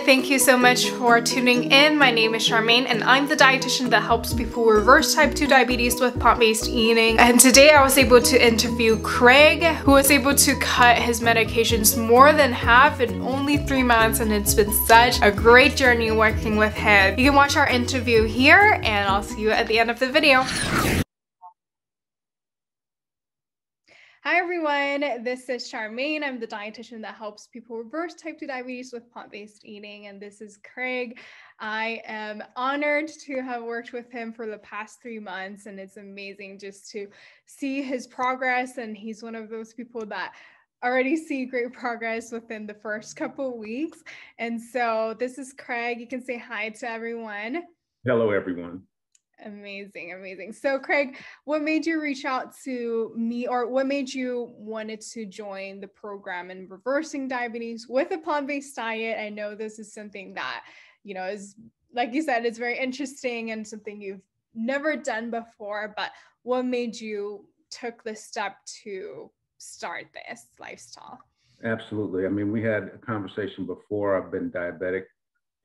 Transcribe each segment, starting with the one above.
thank you so much for tuning in. My name is Charmaine and I'm the dietitian that helps people reverse type 2 diabetes with plant-based eating. And today I was able to interview Craig, who was able to cut his medications more than half in only 3 months, and it's been such a great journey working with him. You can watch our interview here and I'll see you at the end of the video. Hi everyone, this is Charmaine. I'm the dietitian that helps people reverse type 2 diabetes with plant-based eating, and this is Craig. I am honored to have worked with him for the past 3 months, and it's amazing just to see his progress, and he's one of those people that already see great progress within the first couple weeks. And so this is Craig. You can say hi to everyone. Hello everyone. Amazing, amazing. So Craig, what made you reach out to me, or what made you wanted to join the program in reversing diabetes with a plant-based diet? I know this is something that, you know, is, like you said, it's very interesting and something you've never done before, but what made you took the step to start this lifestyle? Absolutely. I mean, we had a conversation before. I've been diabetic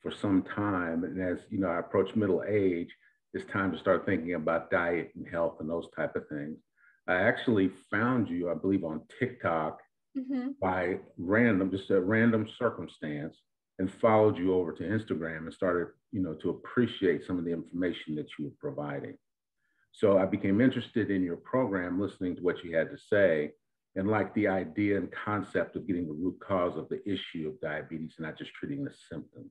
for some time, and as you know, I approach middle age, it's time to start thinking about diet and health and those type of things. I actually found you, I believe, on TikTok by just a random circumstance, and followed you over to Instagram and started, you know, to appreciate some of the information that you were providing. So I became interested in your program, listening to what you had to say, and like the idea and concept of getting the root cause of the issue of diabetes and not just treating the symptoms.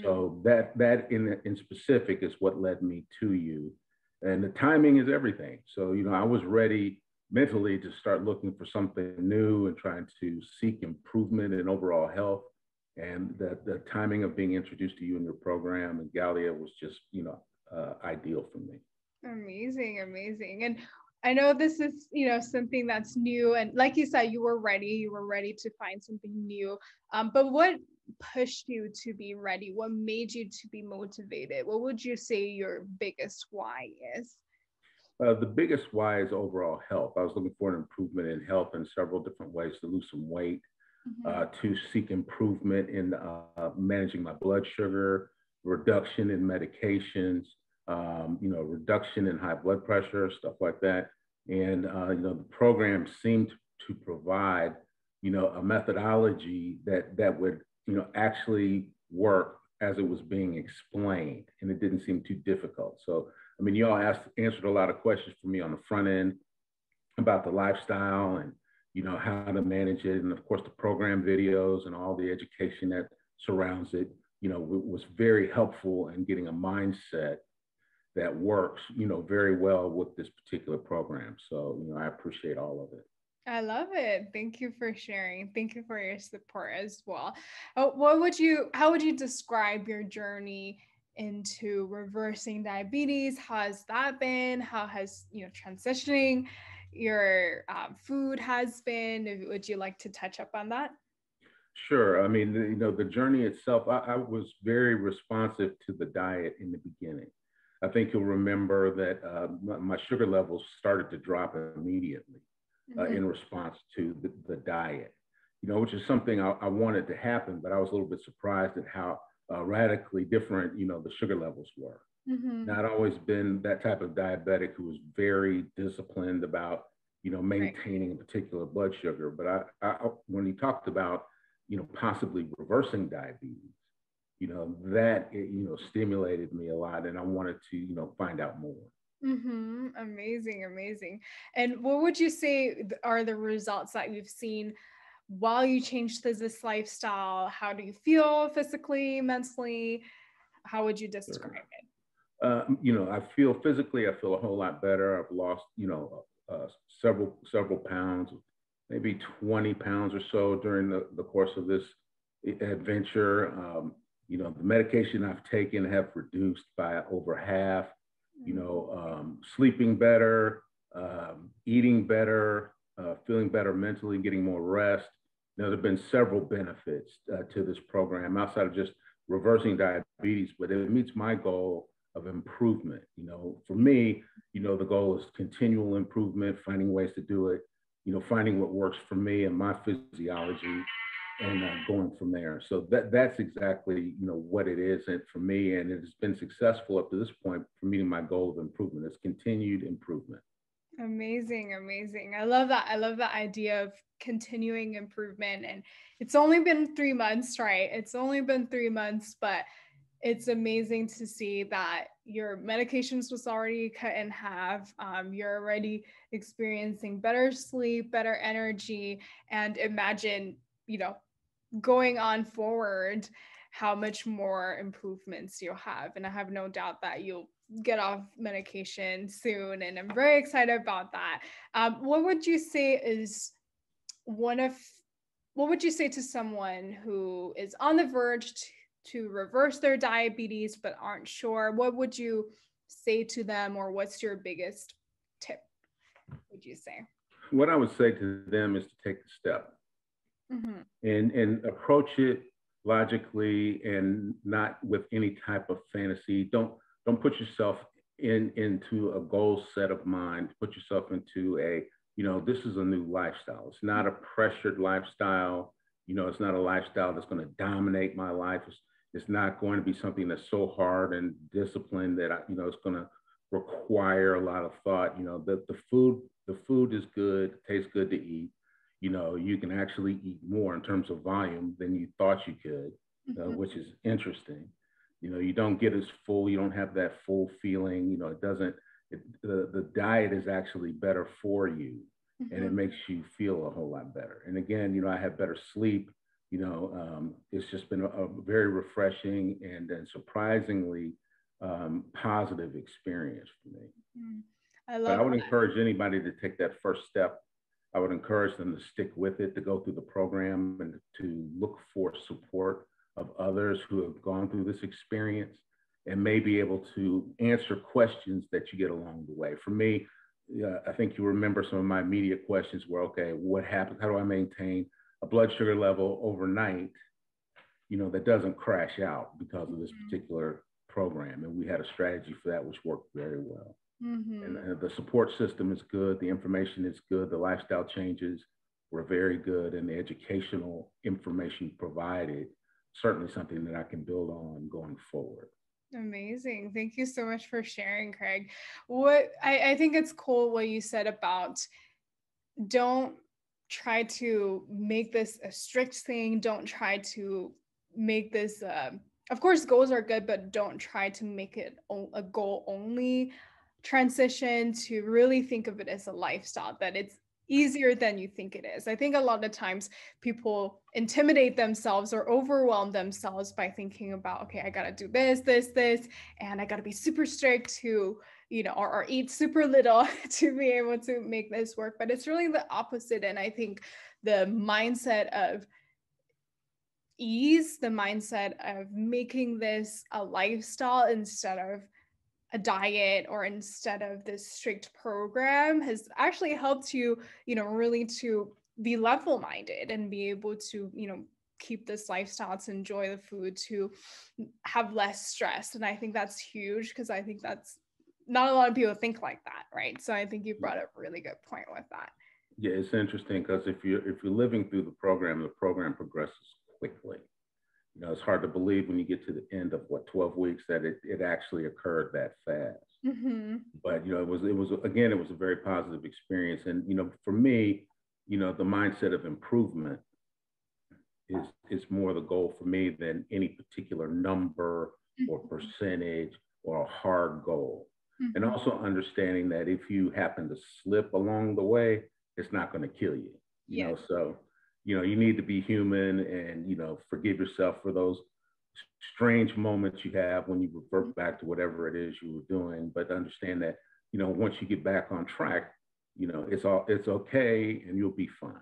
So that in specific is what led me to you. And the timing is everything. So, you know, I was ready mentally to start looking for something new and trying to seek improvement in overall health. And the timing of being introduced to you in your program and Galia was just, you know, ideal for me. Amazing, amazing. And I know this is, you know, something that's new. And like you said, you were ready to find something new. But what pushed you to be ready? What made you to be motivated? What would you say your biggest why is? The biggest why is overall health. I was looking for an improvement in health in several different ways: to lose some weight, to seek improvement in managing my blood sugar, reduction in medications, you know, reduction in high blood pressure, stuff like that. And, you know, the program seemed to provide, you know, a methodology that would, you know, actually work as it was being explained, and it didn't seem too difficult. So, I mean, you all answered a lot of questions for me on the front end about the lifestyle and, you know, how to manage it. And of course, the program videos and all the education that surrounds it, you know, was very helpful in getting a mindset that works, you know, very well with this particular program. So, you know, I appreciate all of it. I love it. Thank you for sharing. Thank you for your support as well. How would you describe your journey into reversing diabetes? How has that been? How has, you know, transitioning your food has been? Would you like to touch up on that? Sure. I mean, you know, the journey itself, I was very responsive to the diet in the beginning. I think you'll remember that my sugar levels started to drop immediately in response to the diet, you know, which is something I wanted to happen, but I was a little bit surprised at how radically different, you know, the sugar levels were. Not always been that type of diabetic who was very disciplined about, you know, maintaining a particular blood sugar. But when he talked about, you know, possibly reversing diabetes, you know, that, you know, stimulated me a lot, and I wanted to, you know, find out more. Amazing, amazing. And what would you say are the results that you've seen while you changed to this lifestyle? How do you feel physically, mentally? How would you describe it? You know, I feel physically, I feel a whole lot better. I've lost, you know, several pounds, maybe 20 pounds or so during the course of this adventure. You know, the medication I've taken have reduced by over half. You know, sleeping better, eating better, feeling better mentally, getting more rest. You know, there have been several benefits to this program outside of just reversing diabetes, but it meets my goal of improvement. You know, for me, you know, the goal is continual improvement, finding ways to do it, you know, finding what works for me and my physiology, and going from there. So that's exactly, what it is and for me, and it has been successful up to this point for meeting my goal of improvement. It's continued improvement. Amazing, amazing. I love that. I love the idea of continuing improvement. And it's only been 3 months, right? It's only been 3 months, but it's amazing to see that your medications was already cut in half. You're already experiencing better sleep, better energy, and imagine, going on forward, how much more improvements you'll have. And I have no doubt that you'll get off medication soon. And I'm very excited about that. What would you say is one of, what would you say to someone who is on the verge to reverse their diabetes but aren't sure? What would you say to them, or what's your biggest tip, would you say? What I would say to them is to take the step. Mm-hmm. and approach it logically and not with any type of fantasy. Don't put yourself into a goal set of mind. Put yourself into a, this is a new lifestyle. It's not a pressured lifestyle. It's not a lifestyle that's going to dominate my life. It's not going to be something that's so hard and disciplined that it's going to require a lot of thought. The food is good, tastes good to eat. You can actually eat more in terms of volume than you thought you could, mm-hmm. Which is interesting. You don't get as full. You don't have that full feeling. The diet is actually better for you, mm-hmm. and it makes you feel a whole lot better. And again, I have better sleep. It's just been a very refreshing and surprisingly positive experience for me. Mm-hmm. But I would encourage anybody to take that first step. I would encourage them to stick with it, to go through the program and to look for support of others who have gone through this experience and may be able to answer questions that you get along the way. For me, I think you remember some of my immediate questions were, okay, what happens? How do I maintain a blood sugar level overnight, that doesn't crash out because of this particular program? And we had a strategy for that, which worked very well. Mm-hmm. And the support system is good. The information is good. The lifestyle changes were very good. And the educational information provided, certainly something that I can build on going forward. Amazing. Thank you so much for sharing, Craig. I think it's cool what you said about don't try to make this a strict thing. Don't try to make this, of course, goals are good, but don't try to make it a goal only transition, to really think of it as a lifestyle, that it's easier than you think it is. I think a lot of times people intimidate themselves or overwhelm themselves by thinking about, okay, I got to do this, and I got to be super strict to, or eat super little to be able to make this work. But it's really the opposite. And I think the mindset of ease, the mindset of making this a lifestyle instead of a diet or instead of this strict program has actually helped you, really to be level-minded and be able to, keep this lifestyle, to enjoy the food, to have less stress. And I think that's huge, because I think that's not a lot of people think like that, right? So I think you brought up a really good point with that. Yeah, it's interesting because if you're living through the program progresses quickly. It's hard to believe when you get to the end of 12 weeks that it actually occurred that fast. Mm-hmm. But, it was a very positive experience. And, for me, the mindset of improvement is more the goal for me than any particular number or percentage or a hard goal. Mm-hmm. And also understanding that if you happen to slip along the way, it's not going to kill you, so you need to be human and, forgive yourself for those strange moments you have when you revert back to whatever it is you were doing. But understand that, once you get back on track, it's okay and you'll be fine.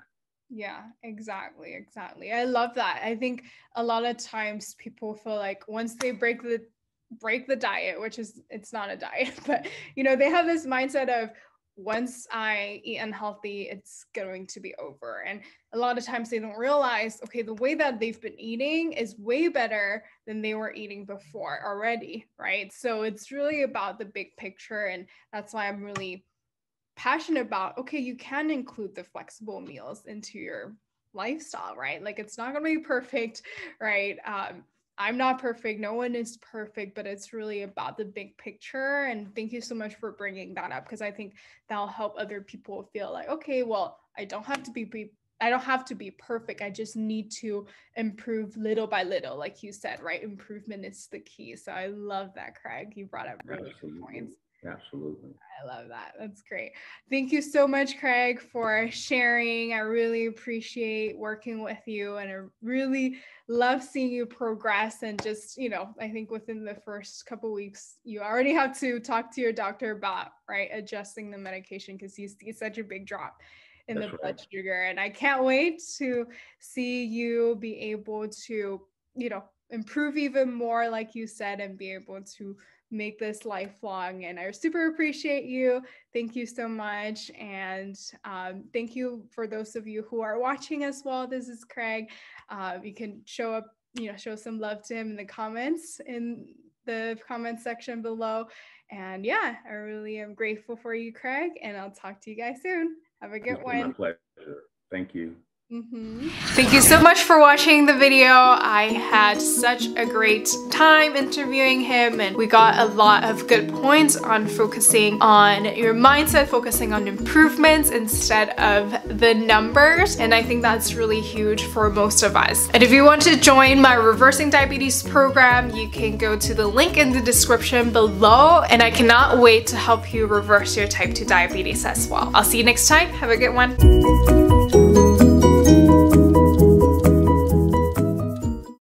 Yeah, exactly. I love that. I think a lot of times people feel like once they break the diet, which is, it's not a diet, but, they have this mindset of, once I eat unhealthy, it's going to be over. And a lot of times they don't realize, okay, the way that they've been eating is way better than they were eating before already, right? So it's really about the big picture. And that's why I'm really passionate about, okay, you can include the flexible meals into your lifestyle, right? Like it's not going to be perfect, right? I'm not perfect. No one is perfect, but it's really about the big picture. And thank you so much for bringing that up, because I think that'll help other people feel like, okay, well, I don't have to be perfect. I just need to improve little by little, like you said, right? Improvement is the key. So I love that, Craig. You brought up really good points. Absolutely. I love that. That's great. Thank you so much, Craig, for sharing. I really appreciate working with you, and I really love seeing you progress. And just, I think within the first couple of weeks, you already have to talk to your doctor about, right, adjusting the medication, because you see such a big drop in the blood sugar. And I can't wait to see you be able to, improve even more, like you said, and be able to make this lifelong. And I super appreciate you. Thank you so much. And thank you for those of you who are watching as well. This is Craig. You can show some love to him in the comments, in the comment section below. And yeah, I really am grateful for you, Craig, and I'll talk to you guys soon. Have a good one. My pleasure. Thank you. Thank you so much for watching the video. I had such a great time interviewing him, and we got a lot of good points on focusing on your mindset, focusing on improvements instead of the numbers. And I think that's really huge for most of us. And if you want to join my Reversing Diabetes program, you can go to the link in the description below, and I cannot wait to help you reverse your type 2 diabetes as well. I'll see you next time. Have a good one.